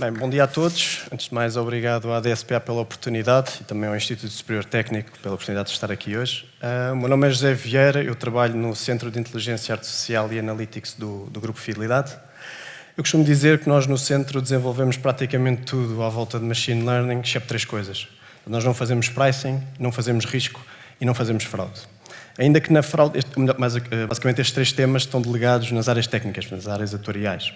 Bem, bom dia a todos. Antes de mais, obrigado à DSPA pela oportunidade e também ao Instituto Superior Técnico pela oportunidade de estar aqui hoje. O meu nome é José Vieira, eu trabalho no Centro de Inteligência Artificial e Analytics do Grupo Fidelidade. Eu costumo dizer que nós no Centro desenvolvemos praticamente tudo à volta de Machine Learning, exceto 3 coisas. Nós não fazemos pricing, não fazemos risco e não fazemos fraude. Ainda que na fraude, basicamente estes 3 temas estão delegados nas áreas técnicas, nas áreas atuariais.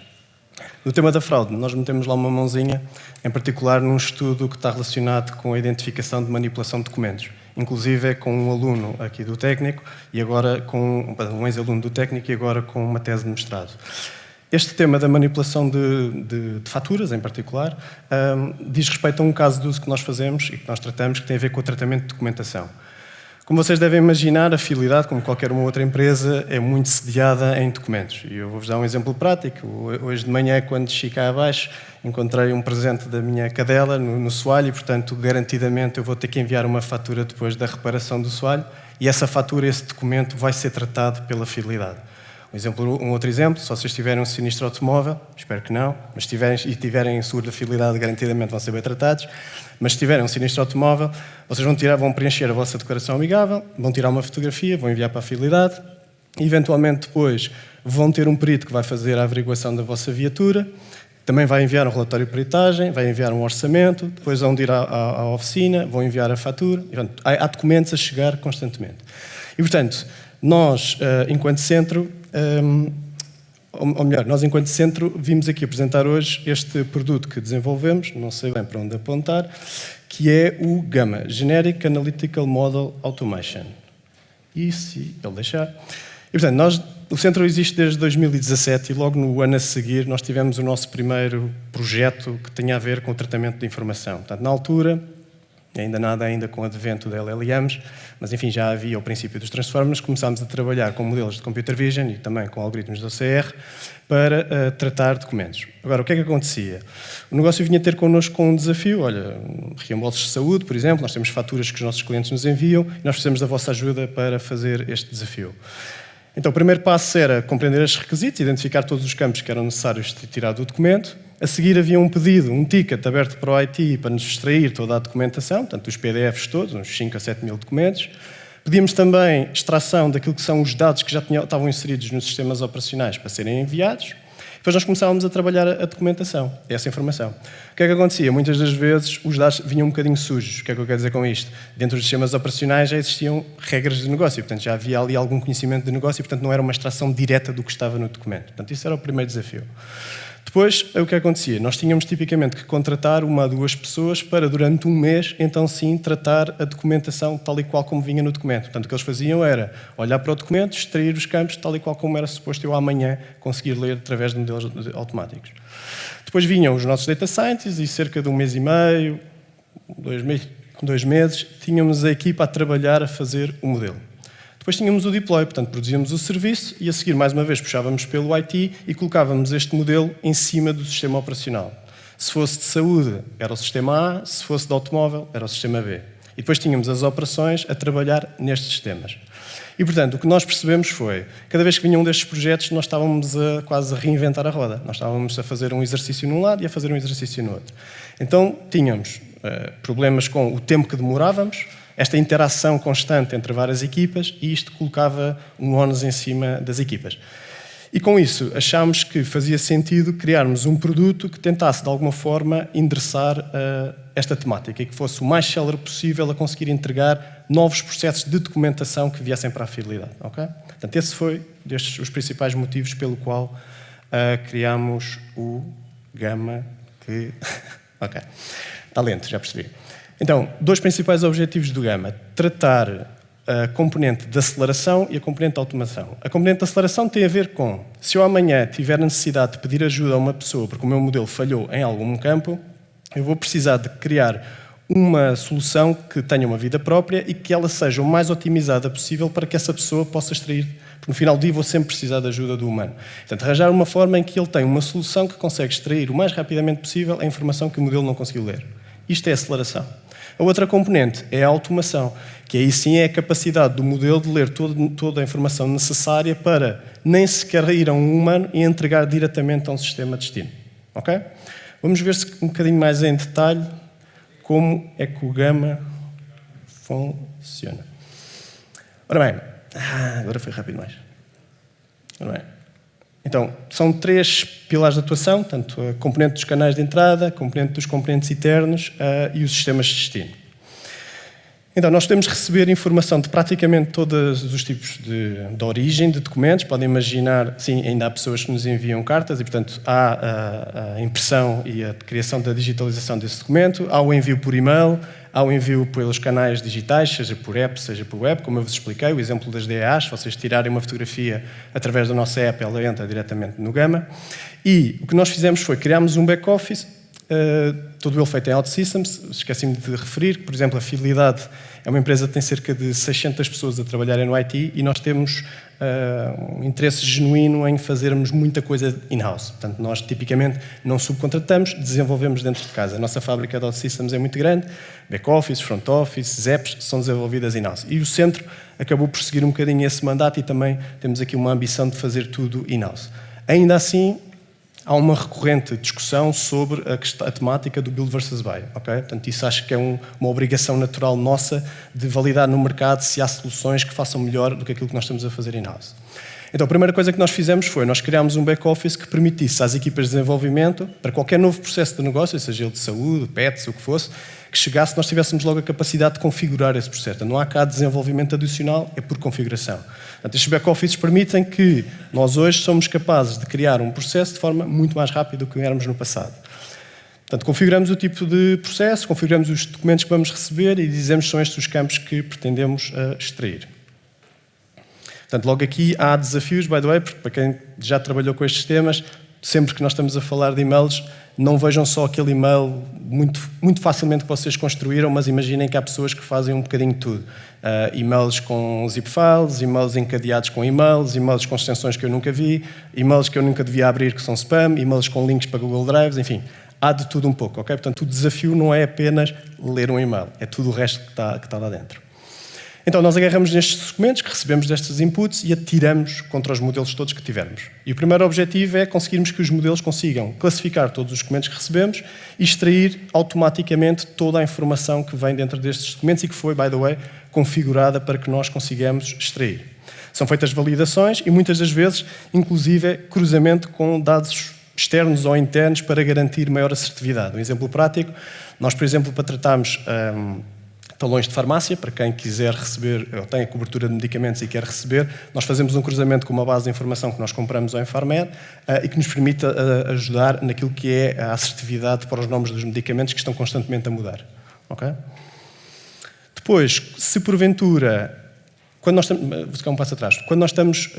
No tema da fraude, nós metemos lá uma mãozinha, em particular num estudo que está relacionado com a identificação de manipulação de documentos. Inclusive é com um aluno aqui do técnico, e agora com um ex-aluno do técnico e agora com uma tese de mestrado. Este tema da manipulação de faturas, em particular, diz respeito a um caso de uso que nós fazemos e que nós tratamos, que tem a ver com o tratamento de documentação. Como vocês devem imaginar, a Fidelidade, como qualquer uma outra empresa, é muito sediada em documentos. E eu vou-vos dar um exemplo prático. Hoje de manhã, quando desci cá abaixo, encontrei um presente da minha cadela no soalho e, portanto, garantidamente eu vou ter que enviar uma fatura depois da reparação do soalho e essa fatura, esse documento, vai ser tratado pela Fidelidade. Um outro exemplo, se vocês tiverem um sinistro automóvel, espero que não, mas se tiverem seguro da Fidelidade, garantidamente vão ser bem tratados, mas se tiverem um sinistro automóvel, vocês vão preencher a vossa declaração amigável, vão tirar uma fotografia, vão enviar para a Fidelidade, e eventualmente depois vão ter um perito que vai fazer a averiguação da vossa viatura, também vai enviar um relatório de peritagem, vai enviar um orçamento, depois vão ir à oficina, vão enviar a fatura, e, portanto, há documentos a chegar constantemente. E, portanto, nós, enquanto centro, nós enquanto centro vimos aqui apresentar hoje este produto que desenvolvemos, não sei bem para onde apontar, que é o GAMA, Generic Analytical Model Automation. E se ele deixar... E, portanto, o centro existe desde 2017 e logo no ano a seguir nós tivemos o nosso primeiro projeto que tinha a ver com o tratamento de informação. Portanto, na altura... ainda nada com o advento da LLMs, mas enfim, já havia o princípio dos transformers, começámos a trabalhar com modelos de computer vision e também com algoritmos de OCR para tratar documentos. Agora, o que é que acontecia? O negócio vinha ter connosco com um desafio, olha, reembolsos de saúde, por exemplo, nós temos faturas que os nossos clientes nos enviam e nós precisamos da vossa ajuda para fazer este desafio. Então, o primeiro passo era compreender os requisitos, identificar todos os campos que eram necessários de tirar do documento. A seguir havia um pedido, um ticket aberto para o IT para nos extrair toda a documentação, portanto, os PDFs todos, uns 5 a 7 mil documentos. Pedimos também extração daquilo que são os dados que já estavam inseridos nos sistemas operacionais para serem enviados. Depois nós começávamos a trabalhar a documentação, essa informação. O que é que acontecia? Muitas das vezes os dados vinham um bocadinho sujos. O que é que eu quero dizer com isto? Dentro dos sistemas operacionais já existiam regras de negócio, portanto já havia ali algum conhecimento de negócio e, portanto, não era uma extração direta do que estava no documento. Portanto, isso era o primeiro desafio. Depois, o que acontecia? Nós tínhamos tipicamente que contratar 1 a 2 pessoas para, durante um mês, então sim, tratar a documentação tal e qual como vinha no documento. Portanto, o que eles faziam era olhar para o documento, extrair os campos tal e qual como era suposto eu amanhã conseguir ler através de modelos automáticos. Depois vinham os nossos data scientists e cerca de 1 mês e meio, 2 meses, tínhamos a equipa a trabalhar a fazer o modelo. Depois tínhamos o deploy, portanto, produzíamos o serviço e a seguir, mais uma vez, puxávamos pelo IT e colocávamos este modelo em cima do sistema operacional. Se fosse de saúde, era o sistema A, se fosse de automóvel, era o sistema B. E depois tínhamos as operações a trabalhar nestes sistemas. E, portanto, o que nós percebemos foi, cada vez que vinha um destes projetos, nós estávamos quase a reinventar a roda. Nós estávamos a fazer um exercício num lado e a fazer um exercício no outro. Então, tínhamos problemas com o tempo que demorávamos, esta interação constante entre várias equipas, e isto colocava um ónus em cima das equipas. E com isso achámos que fazia sentido criarmos um produto que tentasse de alguma forma endereçar esta temática e que fosse o mais célere possível a conseguir entregar novos processos de documentação que viessem para a Fidelidade. Okay? Portanto, esse foi os principais motivos pelo qual criámos o GAMA que... ok, está lento, já percebi. Então, 2 principais objetivos do GAMA. Tratar a componente de aceleração e a componente de automação. A componente de aceleração tem a ver com, se eu amanhã tiver necessidade de pedir ajuda a uma pessoa porque o meu modelo falhou em algum campo, eu vou precisar de criar uma solução que tenha uma vida própria e que ela seja o mais otimizada possível para que essa pessoa possa extrair, porque no final do dia vou sempre precisar da ajuda do humano. Portanto, arranjar uma forma em que ele tenha uma solução que consegue extrair o mais rapidamente possível a informação que o modelo não conseguiu ler. Isto é aceleração. A outra componente é a automação, que aí sim é a capacidade do modelo de ler toda a informação necessária para nem sequer ir a um humano e entregar diretamente a um sistema de destino. Okay? Vamos ver um bocadinho mais em detalhe como é que o Gama funciona. Ora bem, agora foi rápido mais. Ora bem. Então, são 3 pilares de atuação, tanto a componente dos canais de entrada, a componente dos componentes internos e os sistemas de destino. Então, nós podemos receber informação de praticamente todos os tipos de origem de documentos. Podem imaginar, sim, ainda há pessoas que nos enviam cartas e, portanto, há a impressão e a criação da digitalização desse documento, há o envio por e-mail, há o envio pelos canais digitais, seja por app, seja por web, como eu vos expliquei, o exemplo das DAs, se vocês tirarem uma fotografia através da nossa app, ela entra diretamente no Gama. E o que nós fizemos foi criarmos um back-office, todo ele feito em OutSystems. Esqueci-me de referir que, por exemplo, a Fidelidade é uma empresa que tem cerca de 600 pessoas a trabalharem no IT e nós temos um interesse genuíno em fazermos muita coisa in-house. Portanto, nós tipicamente não subcontratamos, desenvolvemos dentro de casa. A nossa fábrica de OutSystems é muito grande, back-office, front-office, apps são desenvolvidas in-house. E o centro acabou por seguir um bocadinho esse mandato e também temos aqui uma ambição de fazer tudo in-house. Ainda assim, há uma recorrente discussão sobre a temática do build versus buy. Okay? Portanto, isso acho que é uma obrigação natural nossa de validar no mercado se há soluções que façam melhor do que aquilo que nós estamos a fazer in-house. Então, a primeira coisa que nós fizemos foi, nós criámos um back-office que permitisse às equipas de desenvolvimento, para qualquer novo processo de negócio, seja ele de saúde, pets, o que fosse, que chegasse, nós tivéssemos logo a capacidade de configurar esse processo. Não há cá desenvolvimento adicional, é por configuração. Portanto, estes back-offices permitem que nós hoje somos capazes de criar um processo de forma muito mais rápida do que éramos no passado. Portanto, configuramos o tipo de processo, configuramos os documentos que vamos receber e dizemos que são estes os campos que pretendemos extrair. Portanto, logo aqui há desafios, by the way, porque para quem já trabalhou com estes temas, sempre que nós estamos a falar de e-mails, não vejam só aquele e-mail muito facilmente que vocês construíram, mas imaginem que há pessoas que fazem um bocadinho de tudo. E-mails com zip files, e-mails encadeados com e-mails, e-mails com extensões que eu nunca vi, e-mails que eu nunca devia abrir que são spam, e-mails com links para Google Drives, enfim, há de tudo um pouco, ok? Portanto, o desafio não é apenas ler um e-mail, é tudo o resto que está lá dentro. Então, nós agarramos nestes documentos que recebemos destes inputs e atiramos contra os modelos todos que tivermos. E o primeiro objetivo é conseguirmos que os modelos consigam classificar todos os documentos que recebemos e extrair automaticamente toda a informação que vem dentro destes documentos e que foi, by the way, configurada para que nós consigamos extrair. São feitas validações e muitas das vezes, inclusive, cruzamento com dados externos ou internos para garantir maior assertividade. Um exemplo prático, nós, por exemplo, para tratarmos talões de farmácia, para quem quiser receber, ou tem a cobertura de medicamentos e quer receber, nós fazemos um cruzamento com uma base de informação que nós compramos ao Infarmed e que nos permite ajudar naquilo que é a assertividade para os nomes dos medicamentos que estão constantemente a mudar. Okay? Depois, se porventura, quando nós estamos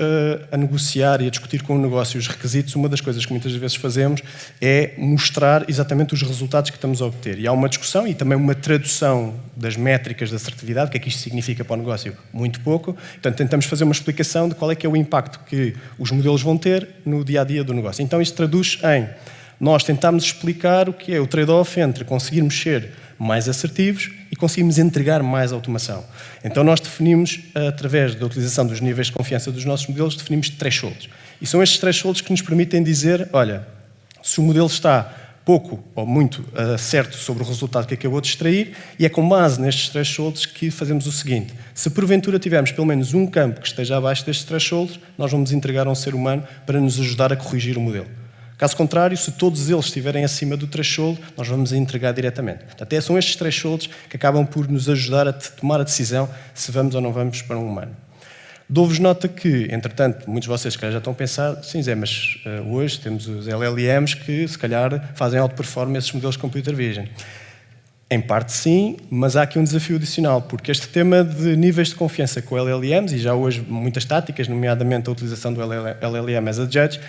a negociar e a discutir com o negócio os requisitos, uma das coisas que muitas vezes fazemos é mostrar exatamente os resultados que estamos a obter. E há uma discussão e também uma tradução das métricas da assertividade, o que é que isto significa para o negócio? Muito pouco. Portanto, tentamos fazer uma explicação de qual é que é o impacto que os modelos vão ter no dia-a-dia do negócio. Então, isto traduz em nós tentarmos explicar o que é o trade-off entre conseguirmos ser mais assertivos e conseguimos entregar mais automação. Então nós definimos, através da utilização dos níveis de confiança dos nossos modelos, definimos thresholds. E são estes thresholds que nos permitem dizer, olha, se o modelo está pouco ou muito certo sobre o resultado que acabou de extrair, e é com base nestes thresholds que fazemos o seguinte: se porventura tivermos pelo menos um campo que esteja abaixo destes thresholds, nós vamos entregar a um ser humano para nos ajudar a corrigir o modelo. Caso contrário, se todos eles estiverem acima do threshold, nós vamos a entregar diretamente. Portanto, são estes thresholds que acabam por nos ajudar a tomar a decisão se vamos ou não vamos para um humano. Dou-vos nota que, entretanto, muitos de vocês se calhar já estão a pensar, sim Zé, mas hoje temos os LLMs que se calhar fazem outperform esses modelos de computer vision. Em parte sim, mas há aqui um desafio adicional, porque este tema de níveis de confiança com LLMs, e já hoje muitas táticas, nomeadamente a utilização do LLM as a judge,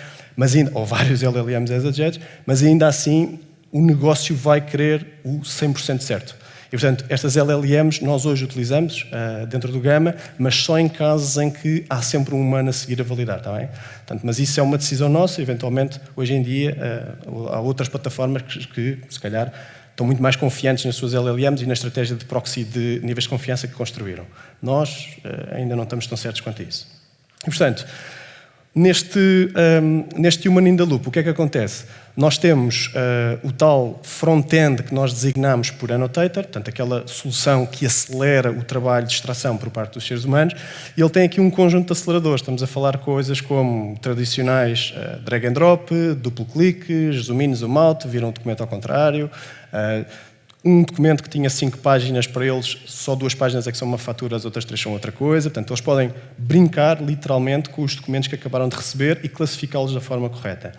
ou vários LLMs as a judge, mas ainda assim o negócio vai querer o 100% certo. E, portanto, estas LLMs nós hoje utilizamos dentro do Gama, mas só em casos em que há sempre um humano a seguir a validar, está bem? Portanto, mas isso é uma decisão nossa, eventualmente, hoje em dia, há outras plataformas que se calhar, estão muito mais confiantes nas suas LLMs e na estratégia de proxy de níveis de confiança que construíram. Nós ainda não estamos tão certos quanto isso. E, portanto, Neste Human in the Loop, o que é que acontece? Nós temos o tal front-end que nós designamos por annotator, portanto, aquela solução que acelera o trabalho de extração por parte dos seres humanos, e ele tem aqui um conjunto de aceleradores. Estamos a falar coisas como tradicionais drag and drop, duplo clique, zoom in, zoom out, viram um documento ao contrário, um documento que tinha 5 páginas, para eles só 2 páginas é que são uma fatura, as outras 3 são outra coisa. Portanto, eles podem brincar literalmente com os documentos que acabaram de receber e classificá-los da forma correta.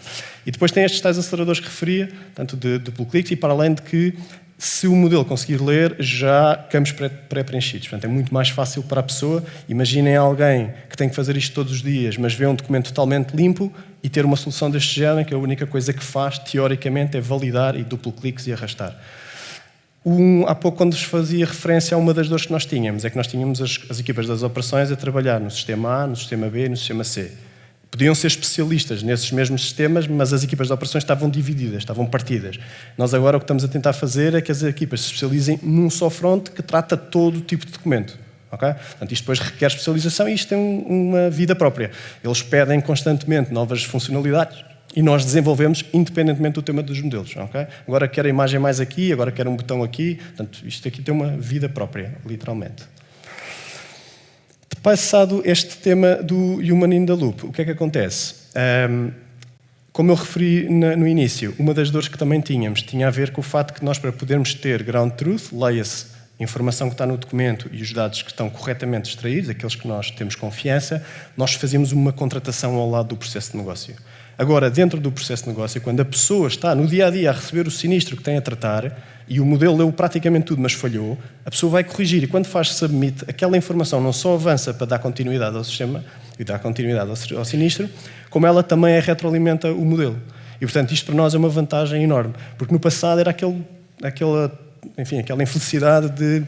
E depois tem estes tais aceleradores que referia, tanto de duplo clique, e para além de que, se o modelo conseguir ler, já campos pré-preenchidos. Portanto, é muito mais fácil para a pessoa. Imaginem alguém que tem que fazer isto todos os dias, mas vê um documento totalmente limpo e ter uma solução deste género, que a única coisa que faz, teoricamente, é validar e duplo cliques e arrastar. Há pouco, quando vos fazia referência a uma das dores que nós tínhamos, é que nós tínhamos as equipas das operações a trabalhar no sistema A, no sistema B e no sistema C. Podiam ser especialistas nesses mesmos sistemas, mas as equipas de operações estavam divididas, estavam partidas. Nós agora o que estamos a tentar fazer é que as equipas se especializem num só front que trata todo o tipo de documento. Okay? Portanto, isto depois requer especialização e isto tem uma vida própria. Eles pedem constantemente novas funcionalidades e nós desenvolvemos independentemente do tema dos modelos. Okay? Agora quero a imagem mais aqui, agora quero um botão aqui. Portanto, isto aqui tem uma vida própria, literalmente. Passado este tema do Human in the Loop, o que é que acontece? Como eu referi no início, uma das dores que também tínhamos tinha a ver com o fato que nós, para podermos ter ground truth, leia-se a informação que está no documento e os dados que estão corretamente extraídos, aqueles que nós temos confiança, nós fazíamos uma contratação ao lado do processo de negócio. Agora, dentro do processo de negócio, quando a pessoa está no dia-a-dia a receber o sinistro que tem a tratar e o modelo leu praticamente tudo, mas falhou, a pessoa vai corrigir e quando faz submit, aquela informação não só avança para dar continuidade ao sistema e dar continuidade ao sinistro, como ela também retroalimenta o modelo. E, portanto, isto para nós é uma vantagem enorme, porque no passado era aquela infelicidade de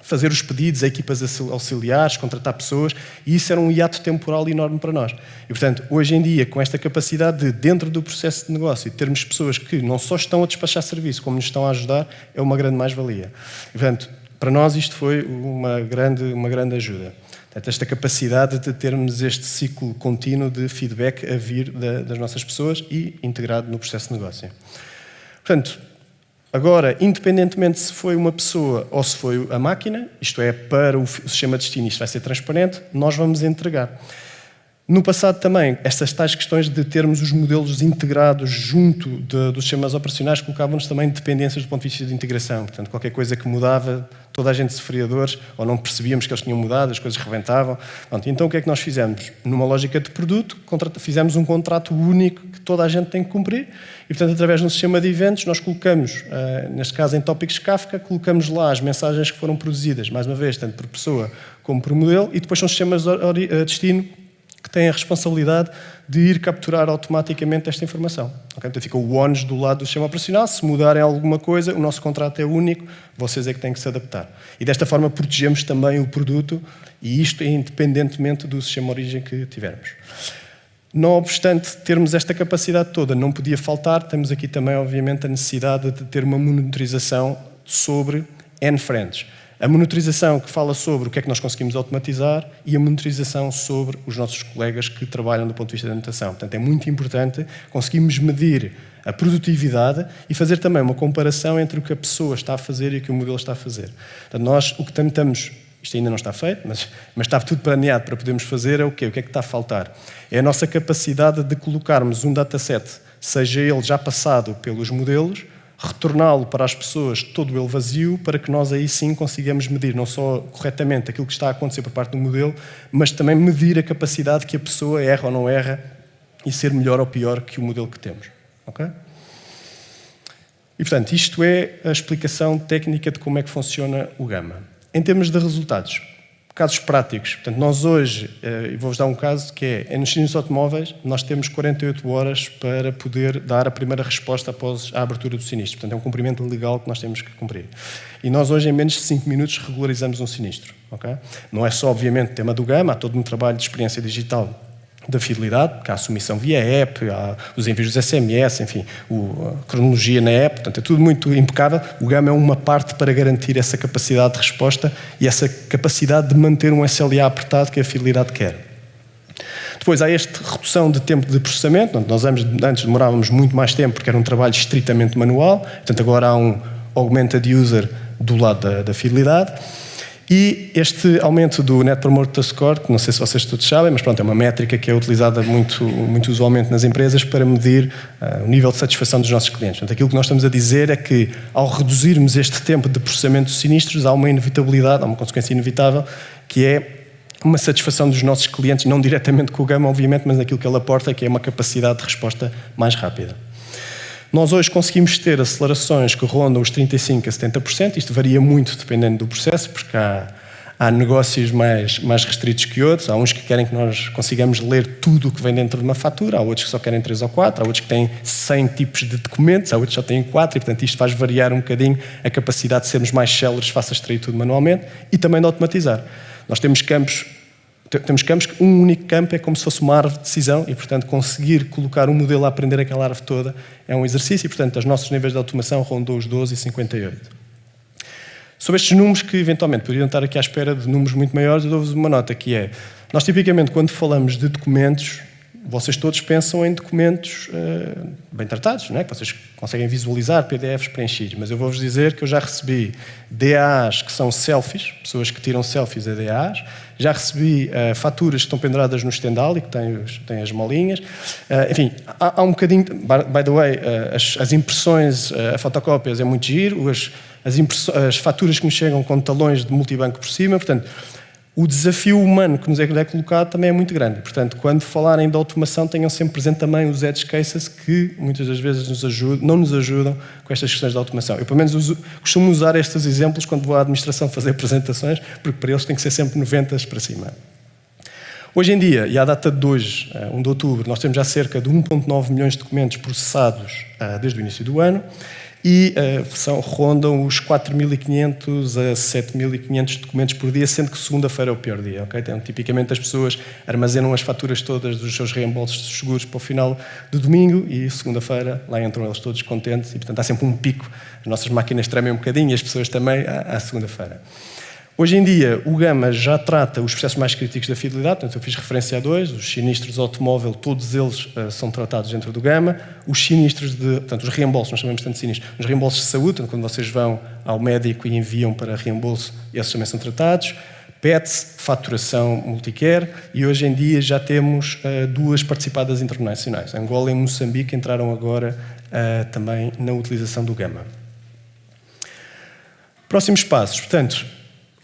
fazer os pedidos a equipas auxiliares, contratar pessoas, e isso era um hiato temporal enorme para nós. E, portanto, hoje em dia, com esta capacidade de, dentro do processo de negócio, termos pessoas que não só estão a despachar serviço, como nos estão a ajudar, é uma grande mais-valia. E, portanto, para nós isto foi uma grande ajuda. Portanto, esta capacidade de termos este ciclo contínuo de feedback a vir das nossas pessoas e integrado no processo de negócio. Portanto, agora, independentemente se foi uma pessoa ou se foi a máquina, isto é, para o sistema de destino, isto vai ser transparente, nós vamos entregar. No passado também, estas tais questões de termos os modelos integrados junto dos sistemas operacionais colocavam-nos também dependências do ponto de vista de integração. Portanto, qualquer coisa que mudava, toda a gente sofria dores, ou não percebíamos que eles tinham mudado, as coisas rebentavam. Pronto, então o que é que nós fizemos? Numa lógica de produto, fizemos um contrato único que toda a gente tem que cumprir e, portanto, através de um sistema de eventos, nós colocamos, neste caso em tópicos Kafka, colocamos lá as mensagens que foram produzidas, mais uma vez, tanto por pessoa como por modelo, e depois são sistemas de destino que têm a responsabilidade de ir capturar automaticamente esta informação. Okay? Então fica o ONS do lado do sistema operacional, se mudarem alguma coisa, o nosso contrato é único, vocês é que têm que se adaptar. E desta forma protegemos também o produto, e isto é independentemente do sistema de origem que tivermos. Não obstante termos esta capacidade toda, não podia faltar, temos aqui também, obviamente, a necessidade de ter uma monitorização sobre N-Friends. A monitorização que fala sobre o que é que nós conseguimos automatizar e a monitorização sobre os nossos colegas que trabalham do ponto de vista da anotação. Portanto, é muito importante conseguirmos medir a produtividade e fazer também uma comparação entre o que a pessoa está a fazer e o que o modelo está a fazer. Portanto, nós o que tentamos, isto ainda não está feito, mas está tudo planeado para podermos fazer, é o quê? O que é que está a faltar? É a nossa capacidade de colocarmos um dataset, seja ele já passado pelos modelos, retorná-lo para as pessoas todo ele vazio, para que nós aí sim consigamos medir não só corretamente aquilo que está a acontecer por parte do modelo, mas também medir a capacidade que a pessoa erra ou não erra e ser melhor ou pior que o modelo que temos. Okay? E, portanto, isto é a explicação técnica de como é que funciona o Gamma. Em termos de resultados, casos práticos. Portanto, nós hoje, e vou-vos dar um caso que é nos sinistros automóveis, nós temos 48 horas para poder dar a primeira resposta após a abertura do sinistro. Portanto, é um cumprimento legal que nós temos que cumprir. E nós hoje, em menos de 5 minutos, regularizamos um sinistro. Okay? Não é só, obviamente, o tema do Gamma, há todo um trabalho de experiência digital da fidelidade, que há a submissão via app, há os envios dos SMS, enfim, a cronologia na app, portanto é tudo muito impecável. O Gamma é uma parte para garantir essa capacidade de resposta e essa capacidade de manter um SLA apertado que a fidelidade quer. Depois há esta redução de tempo de processamento. Nós antes demorávamos muito mais tempo porque era um trabalho estritamente manual, portanto agora há um augmented user do lado da fidelidade. E este aumento do Net Promoter Score, que não sei se vocês todos sabem, mas pronto, é uma métrica que é utilizada muito usualmente nas empresas para medir o nível de satisfação dos nossos clientes. Portanto, aquilo que nós estamos a dizer é que, ao reduzirmos este tempo de processamento de sinistros, há uma inevitabilidade, há uma consequência inevitável, que é uma satisfação dos nossos clientes, não diretamente com o Gama, obviamente, mas naquilo que ele aporta, que é uma capacidade de resposta mais rápida. Nós hoje conseguimos ter acelerações que rondam os 35% a 70%, isto varia muito dependendo do processo, porque há negócios mais restritos que outros, há uns que querem que nós consigamos ler tudo o que vem dentro de uma fatura, há outros que só querem 3 ou 4, há outros que têm 100 tipos de documentos, há outros que só têm 4, e portanto isto faz variar um bocadinho a capacidade de sermos mais céleres face a extrair tudo manualmente e também de automatizar. Nós temos campos que um único campo é como se fosse uma árvore de decisão e, portanto, conseguir colocar um modelo a aprender aquela árvore toda é um exercício e, portanto, os nossos níveis de automação rondam os 12 e 58. Sobre estes números que, eventualmente, poderiam estar aqui à espera de números muito maiores, eu dou-vos uma nota que é, nós tipicamente, quando falamos de documentos, vocês todos pensam em documentos bem tratados, não é? Que vocês conseguem visualizar PDFs preenchidos, mas eu vou-vos dizer que eu já recebi DAs que são selfies, pessoas que tiram selfies a DAs, já recebi faturas que estão penduradas no estendal e que têm as molinhas. Enfim, há um bocadinho... By the way, as impressões, a fotocópias é muito giro, as faturas que nos chegam com talões de multibanco por cima, portanto, o desafio humano que nos é colocado também é muito grande. Portanto, quando falarem de automação, tenham sempre presente também os edge cases que muitas das vezes não nos ajudam com estas questões de automação. Eu, pelo menos, costumo usar estes exemplos quando vou à administração fazer apresentações, porque para eles tem que ser sempre 90 para cima. Hoje em dia, e à data de hoje, 1 de outubro, nós temos já cerca de 1,9 milhões de documentos processados desde o início do ano, e rondam os 4.500 a 7.500 documentos por dia, sendo que segunda-feira é o pior dia. Okay? Então, tipicamente as pessoas armazenam as faturas todas dos seus reembolsos de seguros para o final do domingo e segunda-feira lá entram eles todos contentes e, portanto, há sempre um pico. As nossas máquinas tremem um bocadinho e as pessoas também à segunda-feira. Hoje em dia, o Gama já trata os processos mais críticos da fidelidade, portanto, eu fiz referência a 2, os sinistros de automóvel, todos eles são tratados dentro do Gama, os sinistros portanto, os reembolsos, nós chamamos tanto de sinistros, os reembolsos de saúde, portanto, quando vocês vão ao médico e enviam para reembolso, esses também são tratados, PETS, faturação multicare, e hoje em dia já temos 2 participadas internacionais, Angola e Moçambique entraram agora também na utilização do Gama. Próximos passos, portanto,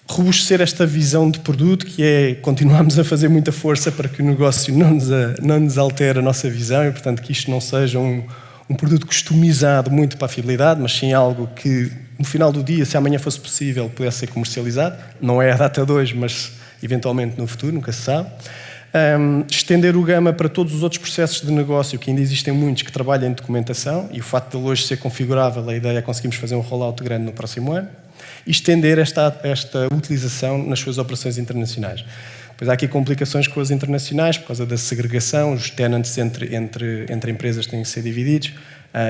robustecer esta visão de produto, que é continuarmos a fazer muita força para que o negócio não nos altere a nossa visão e, portanto, que isto não seja um produto customizado muito para a fidelidade, mas sim algo que, no final do dia, se amanhã fosse possível, pudesse ser comercializado. Não é a data de hoje, mas eventualmente no futuro, nunca se sabe. Estender o Gama para todos os outros processos de negócio, que ainda existem muitos que trabalham em documentação, e o facto de hoje ser configurável, a ideia é conseguirmos fazer um rollout grande no próximo ano. E estender esta utilização nas suas operações internacionais. Pois há aqui complicações com as internacionais, por causa da segregação, os tenants entre empresas têm que ser divididos.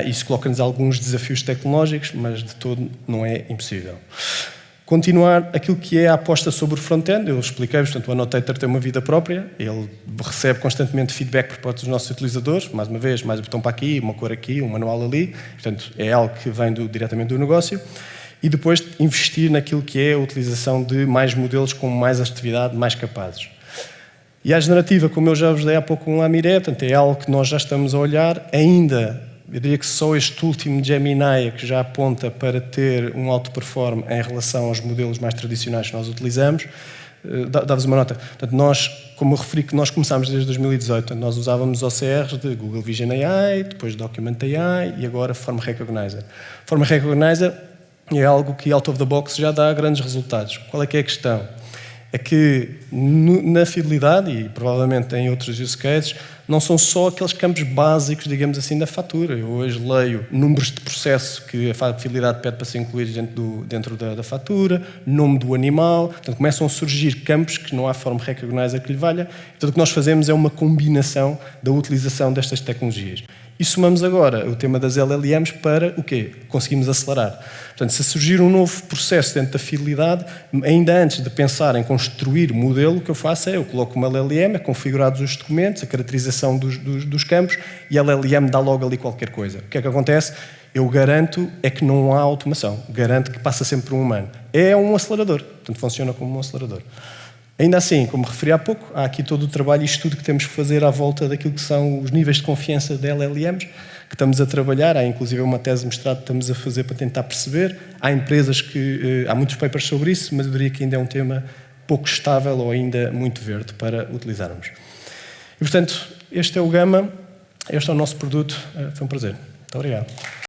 Isso coloca-nos alguns desafios tecnológicos, mas de todo não é impossível. Continuar aquilo que é a aposta sobre o front-end, eu expliquei-vos, portanto, o Annotator tem uma vida própria, ele recebe constantemente feedback por parte dos nossos utilizadores, mais uma vez, mais um botão para aqui, uma cor aqui, um manual ali, portanto, é algo que vem diretamente do negócio. E depois investir naquilo que é a utilização de mais modelos com mais atividade, mais capazes. E a generativa, como eu já vos dei há pouco um Amiré, portanto, é algo que nós já estamos a olhar, ainda, eu diria que só este último Gemini é que já aponta para ter um alto perform em relação aos modelos mais tradicionais que nós utilizamos. Dá-vos uma nota. Portanto, nós, como eu referi que nós começámos desde 2018, nós usávamos OCRs de Google Vision AI, depois Document AI e agora Form Recognizer. Form Recognizer é algo que out of the box já dá grandes resultados. Qual é que é a questão? É que na fidelidade, e provavelmente em outros use cases, não são só aqueles campos básicos, digamos assim, da fatura. Eu hoje leio números de processo que a fidelidade pede para ser incluídos dentro da fatura, nome do animal, portanto começam a surgir campos que não há Form Recognizer que lhe valha. Então o que nós fazemos é uma combinação da utilização destas tecnologias. E somamos agora o tema das LLMs para o quê? Conseguimos acelerar. Portanto, se surgir um novo processo dentro da fidelidade, ainda antes de pensar em construir o modelo, o que eu faço é, eu coloco uma LLM, é configurados os documentos, a caracterização dos campos, e a LLM dá logo ali qualquer coisa. O que é que acontece? Eu garanto é que não há automação. Garanto que passa sempre por um humano. É um acelerador. Portanto, funciona como um acelerador. Ainda assim, como referi há pouco, há aqui todo o trabalho e estudo que temos que fazer à volta daquilo que são os níveis de confiança de LLMs, que estamos a trabalhar. Há inclusive uma tese de mestrado que estamos a fazer para tentar perceber. Há empresas que... há muitos papers sobre isso, mas eu diria que ainda é um tema pouco estável ou ainda muito verde para utilizarmos. E, portanto, este é o Gama, este é o nosso produto. Foi um prazer. Muito obrigado.